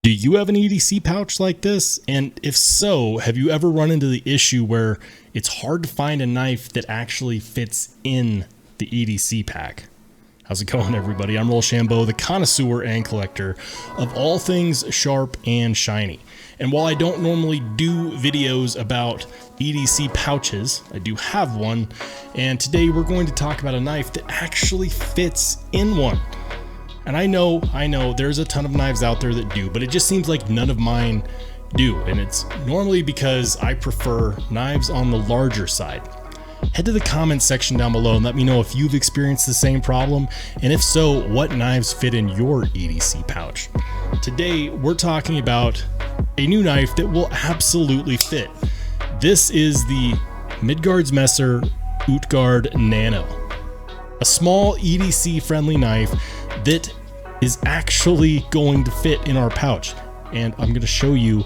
Do you have an EDC pouch like this? And if so, have you ever run into the issue where it's hard to find a knife that actually fits in the EDC pack? How's it going, everybody? I'm Rollshambo, the connoisseur and collector of all things sharp and shiny. And while I don't normally do videos about EDC pouches, I do have one, and today we're going to talk about a knife that actually fits in one. And I know, there's a ton of knives out there that do, but it just seems like none of mine do. And it's normally because I prefer knives on the larger side. Head to the comments section down below and let me know if you've experienced the same problem, and if so, what knives fit in your EDC pouch. Today, we're talking about a new knife that will absolutely fit. This is the Midgards Utgard Nano, a small EDC friendly knife that is actually going to fit in our pouch, and I'm going to show you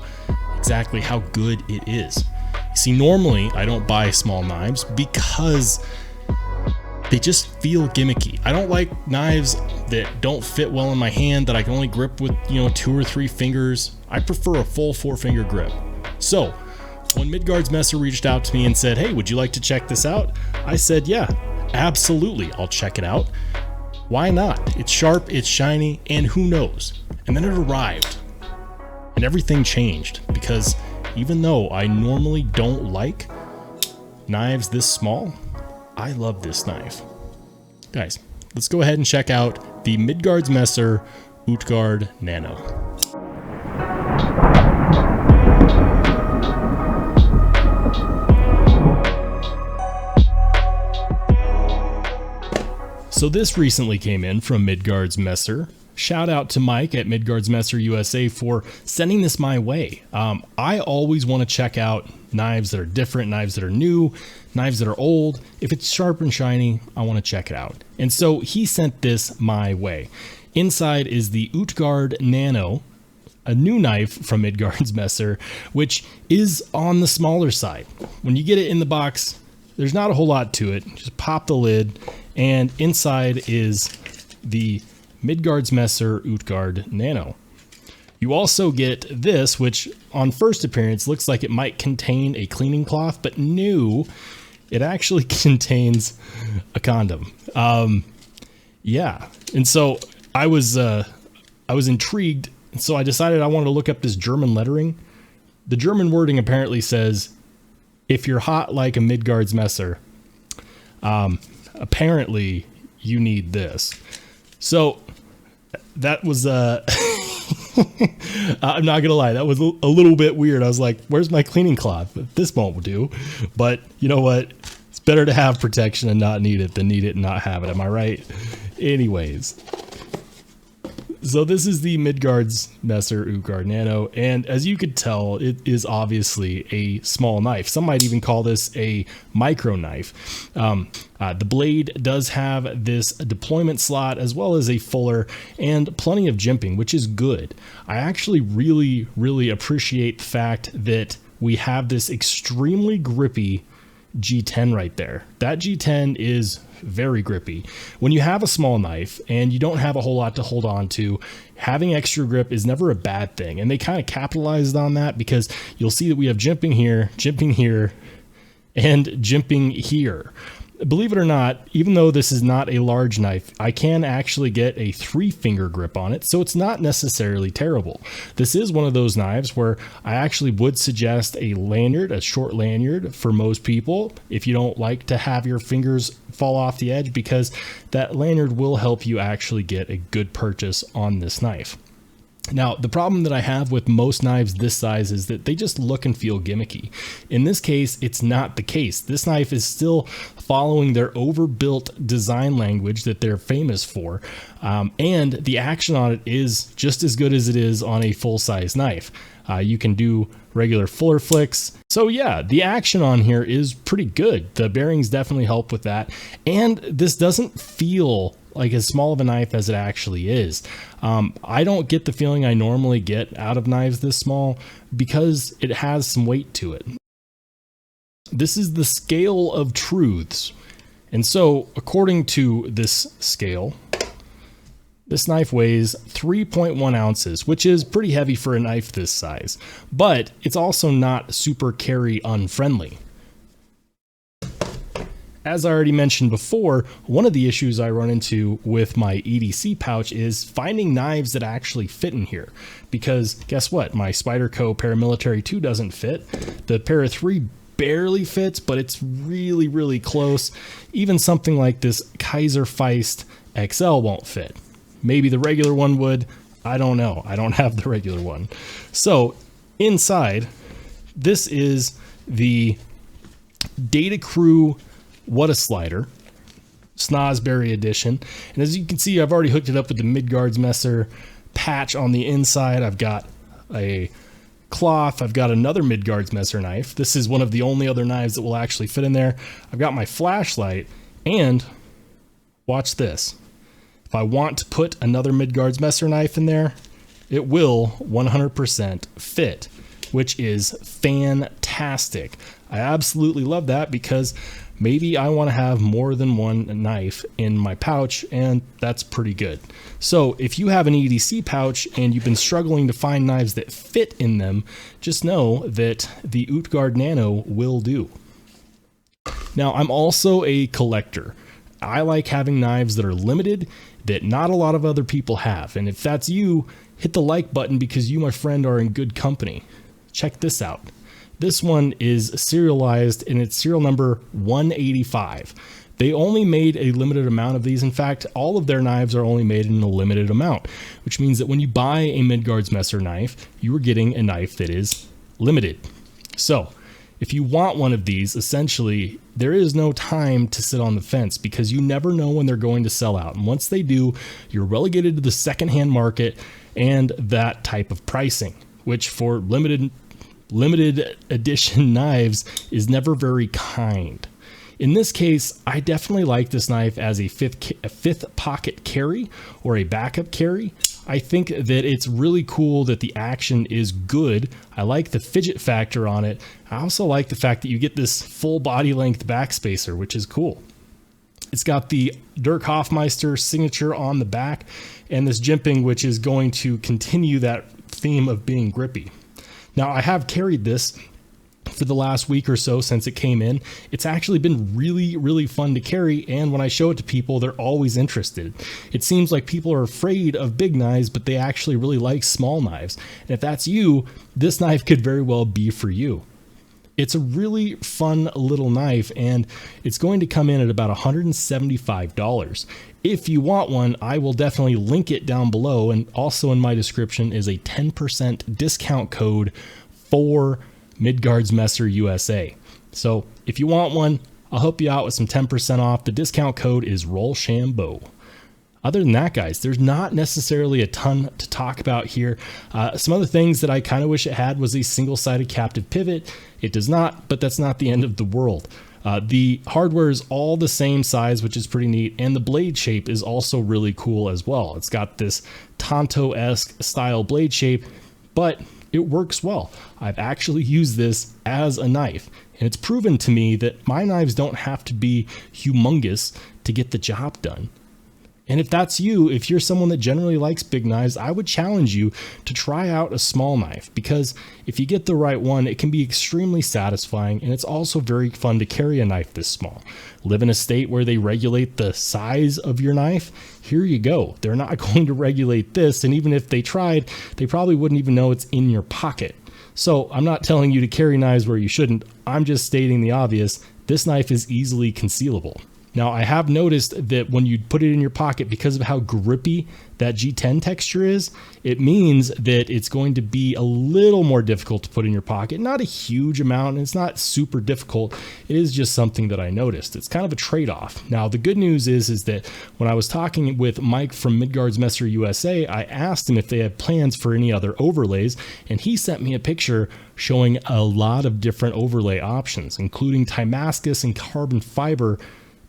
exactly how good it is. You see, normally I don't buy small knives because they just feel gimmicky. I don't like knives that don't fit well in my hand, that I can only grip with 2 or 3 fingers. I prefer a full 4-finger grip. So when Midgards reached out to me and said, hey, would you like to check this out? I said, yeah, absolutely, I'll check it out. Why not? It's sharp, it's shiny, and who knows? And then it arrived and everything changed, because even though I normally don't like knives this small, I love this knife. Guys, let's go ahead and check out the Midgards Utgard Nano. So this recently came in from Midgards. Shout out to Mike at Midgards USA for sending this my way. I always want to check out knives that are different, knives that are new, knives that are old. If it's sharp and shiny, I want to check it out. And so he sent this my way. Inside is the Utgard Nano, a new knife from Midgards, which is on the smaller side. When you get it in the box, there's not a whole lot to it. Just pop the lid, and inside is the Midgards Utgard Nano. You also get this, which on first appearance looks like it might contain a cleaning cloth, but no, it actually contains a condom. Yeah, and so I was intrigued, and so I decided I wanted to look up this German lettering. The German wording apparently says, "If you're hot like a Midgards apparently you need this." So that was I'm not gonna lie, that was a little bit weird. I was like, where's my cleaning cloth? This won't do. But you know what, it's better to have protection and not need it than need it and not have it, am I right? Anyways, so this is the Midgards Utgard Nano, and as you could tell, it is obviously a small knife. Some might even call this a micro knife. The blade does have this deployment slot as well as a fuller and plenty of jimping, which is good. I actually really appreciate the fact that we have this extremely grippy G10 right there. That G10 is very grippy. When you have a small knife and you don't have a whole lot to hold on to, having extra grip is never a bad thing. And they kind of capitalized on that, because you'll see that we have jimping here, and jimping here. Believe it or not, even though this is not a large knife, I can actually get a 3-finger grip on it, so it's not necessarily terrible. This is one of those knives where I actually would suggest a lanyard, a short lanyard for most people, if you don't like to have your fingers fall off the edge, because that lanyard will help you actually get a good purchase on this knife. Now, the problem that I have with most knives this size is that they just look and feel gimmicky. In this case, it's not the case. This knife is still following their overbuilt design language that they're famous for, and the action on it is just as good as it is on a full-size knife. You can do regular fuller flicks. So yeah, the action on here is pretty good. The bearings definitely help with that, and this doesn't feel like as small of a knife as it actually is. I don't get the feeling I normally get out of knives this small, because it has some weight to it. This is the scale of truths. And so according to this scale, This knife weighs 3.1 ounces, which is pretty heavy for a knife this size, but it's also not super carry unfriendly. As I already mentioned before, one of the issues I run into with my EDC pouch is finding knives that actually fit in here. Because guess what? My Spyderco Paramilitary 2 doesn't fit. The Para 3 barely fits, but it's really, really close. Even something like this Kaiser Feist XL won't fit. Maybe the regular one would. I don't know. I don't have the regular one. So inside, this is the Data Crew What a Slider, Snosberry edition. And as you can see, I've already hooked it up with the Midgards Messer patch on the inside. I've got a cloth. I've got another Midgards Messer knife. This is one of the only other knives that will actually fit in there. I've got my flashlight, and watch this. If I want to put another Midgards Messer knife in there, it will 100% fit, which is fantastic. I absolutely love that because maybe I want to have more than one knife in my pouch, and that's pretty good. So if you have an EDC pouch and you've been struggling to find knives that fit in them, just know that the Utgard Nano will do. Now, I'm also a collector. I like having knives that are limited, that not a lot of other people have. And if that's you, hit the like button because you, my friend, are in good company. Check this out. This one is serialized and it's serial number 185. They only made a limited amount of these. In fact, all of their knives are only made in a limited amount, which means that when you buy a Midgards Messer knife, you are getting a knife that is limited. So if you want one of these, essentially, there is no time to sit on the fence because you never know when they're going to sell out. And once they do, you're relegated to the secondhand market and that type of pricing, which for limited edition knives is never very kind. In this case, I definitely like this knife as a fifth pocket carry or a backup carry. I think that it's really cool that the action is good. I like the fidget factor on it. I also like the fact that you get this full body length backspacer, which is cool. It's got the Dirk Hofmeister signature on the back and this jimping, which is going to continue that theme of being grippy. Now, I have carried this for the last week or so since it came in. It's actually been really, really fun to carry, and when I show it to people, they're always interested. It seems like people are afraid of big knives, but they actually really like small knives. And if that's you, this knife could very well be for you. It's a really fun little knife, and it's going to come in at about $175. If you want one, I will definitely link it down below, and also in my description is a 10% discount code for Midgards Messer USA. So if you want one, I'll help you out with some 10% off. The discount code is Rollshambo. Other than that, guys, there's not necessarily a ton to talk about here. Some other things that I kind of wish it had was a single-sided captive pivot. It does not, but that's not the end of the world. The hardware is all the same size, which is pretty neat, and the blade shape is also really cool as well. It's got this Tonto-esque style blade shape, but it works well. I've actually used this as a knife, and it's proven to me that my knives don't have to be humongous to get the job done. And if that's you, if you're someone that generally likes big knives, I would challenge you to try out a small knife, because if you get the right one, it can be extremely satisfying, and it's also very fun to carry a knife this small. Live in a state where they regulate the size of your knife, here you go. They're not going to regulate this, and even if they tried, they probably wouldn't even know it's in your pocket. So I'm not telling you to carry knives where you shouldn't. I'm just stating the obvious. This knife is easily concealable. Now, I have noticed that when you put it in your pocket, because of how grippy that G10 texture is, it means that it's going to be a little more difficult to put in your pocket. Not a huge amount, and it's not super difficult. It is just something that I noticed. It's kind of a trade-off. Now, the good news is that when I was talking with Mike from Midgards Messer USA, I asked him if they had plans for any other overlays, and he sent me a picture showing a lot of different overlay options, including Damascus and carbon fiber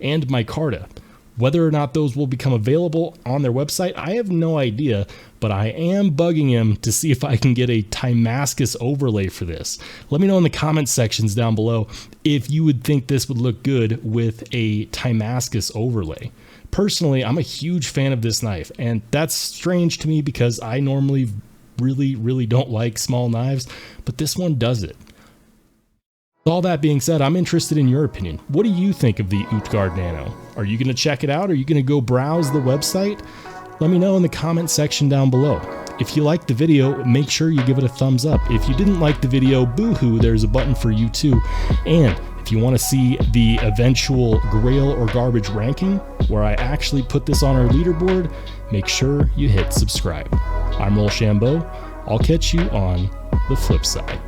and micarta. Whether or not those will become available on their website, I have no idea, but I am bugging him to see if I can get a Damascus overlay for this. Let me know in the comment sections down below if you would think this would look good with a Damascus overlay. Personally, I'm a huge fan of this knife, and that's strange to me because I normally really don't like small knives, but this one does it. With all that being said, I'm interested in your opinion. What do you think of the Utgard Nano? Are you going to check it out? Are you going to go browse the website? Let me know in the comment section down below. If you liked the video, make sure you give it a thumbs up. If you didn't like the video, boo-hoo, there's a button for you too. And if you want to see the eventual Grail or Garbage ranking, where I actually put this on our leaderboard, make sure you hit subscribe. I'm Rollshambo. I'll catch you on the flip side.